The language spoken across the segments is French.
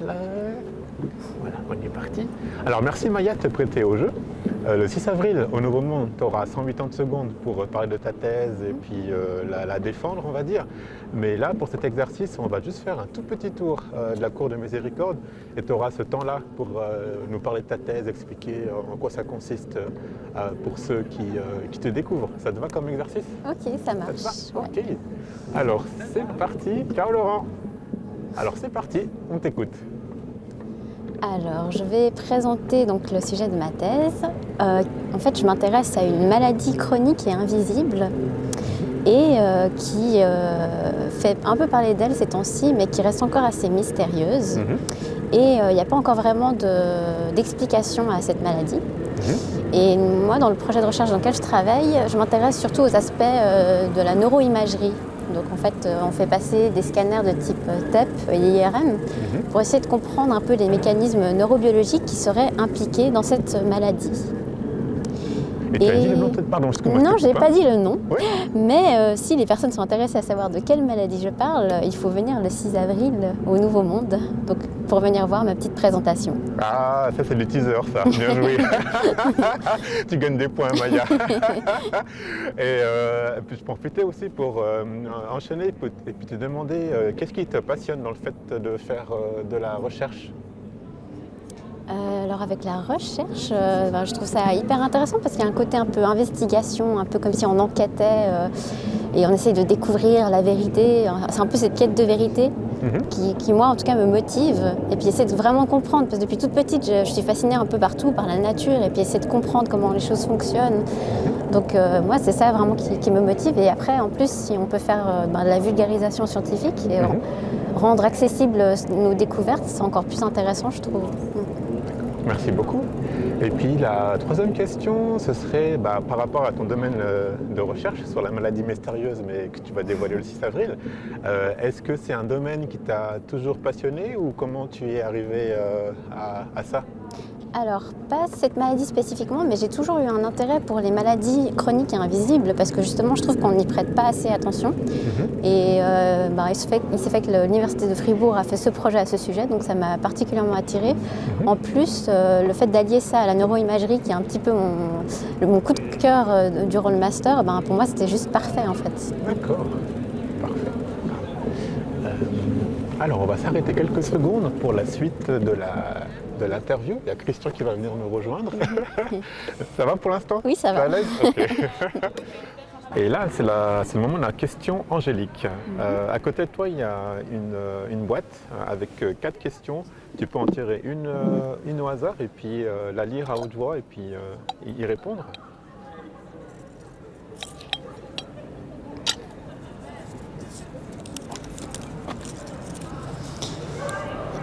Là. Voilà, on est parti. Alors merci Maya de te prêter au jeu. Le 6 avril, au Nouveau Monde, tu auras 180 secondes pour parler de ta thèse et puis la défendre, on va dire. Mais là, pour cet exercice, on va juste faire un tout petit tour de la cour de miséricorde et tu auras ce temps-là pour nous parler de ta thèse, expliquer en quoi ça consiste pour ceux qui te découvrent. Ça te va comme exercice? Ok, ça marche. Ça te va? Ok. Alors, c'est parti. Ciao Laurent. Alors, c'est parti, on t'écoute. Alors, je vais présenter donc le sujet de ma thèse. En fait, je m'intéresse à une maladie chronique et invisible et qui fait un peu parler d'elle ces temps-ci, mais qui reste encore assez mystérieuse. Et il n'y a pas encore vraiment d'explication à cette maladie. Et moi, dans le projet de recherche dans lequel je travaille, je m'intéresse surtout aux aspects de la neuroimagerie. Donc en fait, on fait passer des scanners de type TEP et IRM pour essayer de comprendre un peu les mécanismes neurobiologiques qui seraient impliqués dans cette maladie. Et tu as dit le nom, pardon, excuse-moi. Non, je n'ai pas dit le nom. Oui. Mais si les personnes sont intéressées à savoir de quelle maladie je parle, il faut venir le 6 avril au Nouveau Monde donc, pour venir voir ma petite présentation. Ah, ça c'est le teaser, ça. Bien joué. Tu gagnes des points, Maya. Et puis je profitais aussi pour enchaîner et puis te demander qu'est-ce qui te passionne dans le fait de faire de la recherche? Alors avec la recherche, je trouve ça hyper intéressant parce qu'il y a un côté un peu investigation, un peu comme si on enquêtait et on essaye de découvrir la vérité. C'est un peu cette quête de vérité qui moi en tout cas me motive et puis essayer de vraiment comprendre parce que depuis toute petite je suis fascinée un peu partout par la nature et puis essayer de comprendre comment les choses fonctionnent. Donc moi c'est ça vraiment qui me motive et après en plus si on peut faire de la vulgarisation scientifique et rendre accessibles nos découvertes, c'est encore plus intéressant je trouve. Merci beaucoup. Et puis la troisième question, ce serait par rapport à ton domaine de recherche sur la maladie mystérieuse, mais que tu vas dévoiler le 6 avril. Est-ce que c'est un domaine qui t'a toujours passionné ou comment tu es arrivé à ça? Alors, pas cette maladie spécifiquement, mais j'ai toujours eu un intérêt pour les maladies chroniques et invisibles parce que justement, je trouve qu'on n'y prête pas assez attention. Et il s'est fait que l'Université de Fribourg a fait ce projet à ce sujet, donc ça m'a particulièrement attirée. En plus, le fait d'allier ça à la neuroimagerie, qui est un petit peu mon coup de cœur durant le master, pour moi, c'était juste parfait en fait. D'accord, parfait. Alors, on va s'arrêter quelques secondes pour la suite de l'interview. Il y a Christian qui va venir nous rejoindre. Ça va pour l'instant? Oui, ça va. T'es à l'aise? Okay. Et là, c'est le moment de la question angélique. À côté de toi, il y a une boîte avec 4 questions. Tu peux en tirer une au hasard et puis la lire à haute voix et puis y répondre.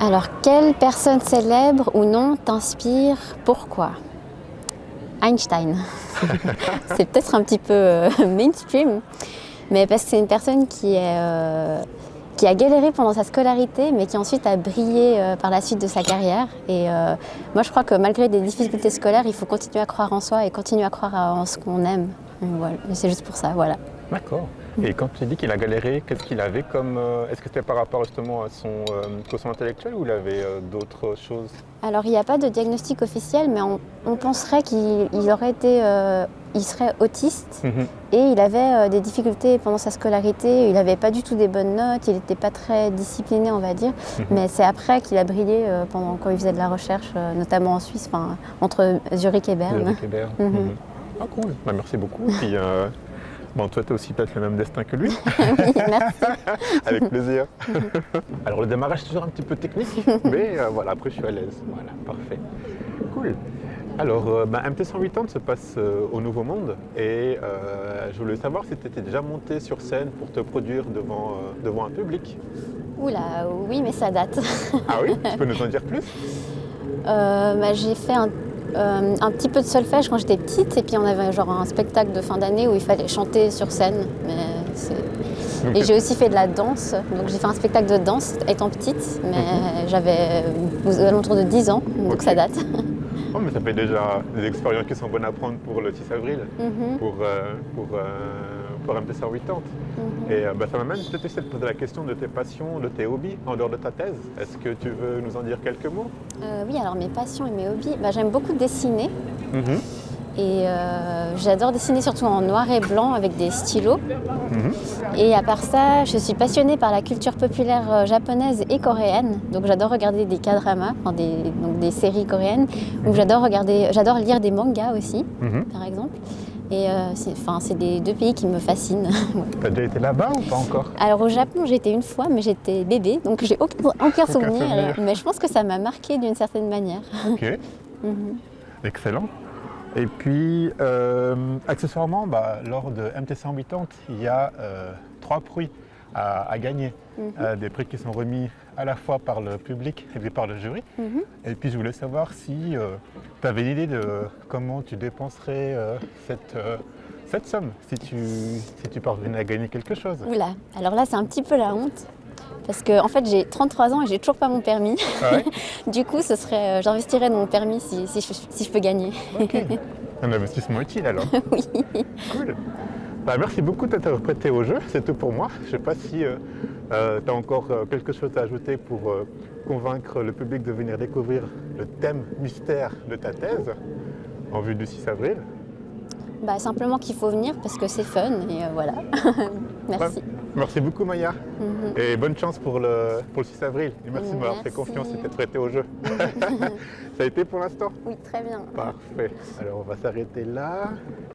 Alors, quelle personne célèbre ou non t'inspire? Pourquoi? Einstein. C'est peut-être un petit peu mainstream, mais parce que c'est une personne qui a galéré pendant sa scolarité, mais qui ensuite a brillé par la suite de sa carrière. Et moi, je crois que malgré des difficultés scolaires, il faut continuer à croire en soi et continuer à croire en ce qu'on aime. Voilà. C'est juste pour ça, voilà. D'accord. Et quand tu dis qu'il a galéré, qu'est-ce qu'il avait comme... Est-ce que c'était par rapport justement à son quotient intellectuel ou il avait d'autres choses? Alors il n'y a pas de diagnostic officiel, mais on penserait qu'il il serait autiste et il avait des difficultés pendant sa scolarité. Il n'avait pas du tout des bonnes notes, il n'était pas très discipliné on va dire, mais c'est après qu'il a brillé quand il faisait de la recherche, notamment en Suisse, entre Zurich et Berne. Zurich et Berne. Ah cool, merci beaucoup. Puis, toi, tu as aussi peut-être le même destin que lui. Oui, merci. Avec plaisir. Alors, le démarrage est toujours un petit peu technique, mais voilà, après, je suis à l'aise. Voilà, parfait. Cool. Alors, MT180 se passe au Nouveau Monde et je voulais savoir si tu étais déjà monté sur scène pour te produire devant un public. Oula, oui, mais ça date. Ah oui? Tu peux nous en dire plus? J'ai fait un petit peu de solfège quand j'étais petite et puis on avait genre un spectacle de fin d'année où il fallait chanter sur scène. Et j'ai aussi fait de la danse, donc j'ai fait un spectacle de danse étant petite, mais j'avais aux alentours de 10 ans, donc ça date. Oh, mais ça fait déjà des expériences qui sont bonnes à prendre pour le 6 avril, pour pour MT180. Et ça m'amène peut-être aussi à te poser la question de tes passions, de tes hobbies en dehors de ta thèse. Est-ce que tu veux nous en dire quelques mots? Oui, alors mes passions et mes hobbies, j'aime beaucoup dessiner. Mhm. Et j'adore dessiner surtout en noir et blanc avec des stylos. Et à part ça, je suis passionnée par la culture populaire japonaise et coréenne. Donc j'adore regarder des K-dramas, donc des séries coréennes. Donc j'adore lire des mangas aussi, par exemple. Et c'est des deux pays qui me fascinent. T'as déjà été là-bas ou pas encore? Alors au Japon, j'ai été une fois, mais j'étais bébé, donc j'ai aucun souvenir. Mais je pense que ça m'a marqué d'une certaine manière. Ok, excellent. Et puis, accessoirement, lors de MT180, il y a 3 prix à gagner. Des prix qui sont remis à la fois par le public et puis par le jury. Et puis, je voulais savoir si tu avais l'idée de comment tu dépenserais cette somme, si tu parvenais à gagner quelque chose. Oula, alors là, c'est un petit peu la honte. Parce que en fait, j'ai 33 ans et j'ai toujours pas mon permis. Ah ouais? Du coup, j'investirais dans mon permis si je peux gagner. Ok. Un investissement utile alors. Oui. Cool. Merci beaucoup de t'être prêté au jeu, c'est tout pour moi. Je ne sais pas si tu as encore quelque chose à ajouter pour convaincre le public de venir découvrir le thème mystère de ta thèse en vue du 6 avril. Simplement qu'il faut venir parce que c'est fun et voilà. Merci. Ouais. Merci beaucoup Maya et bonne chance pour le 6 avril. Et merci de m'avoir fait confiance et d'être prêté au jeu. Ça a été pour l'instant? Oui, très bien. Parfait. Alors on va s'arrêter là.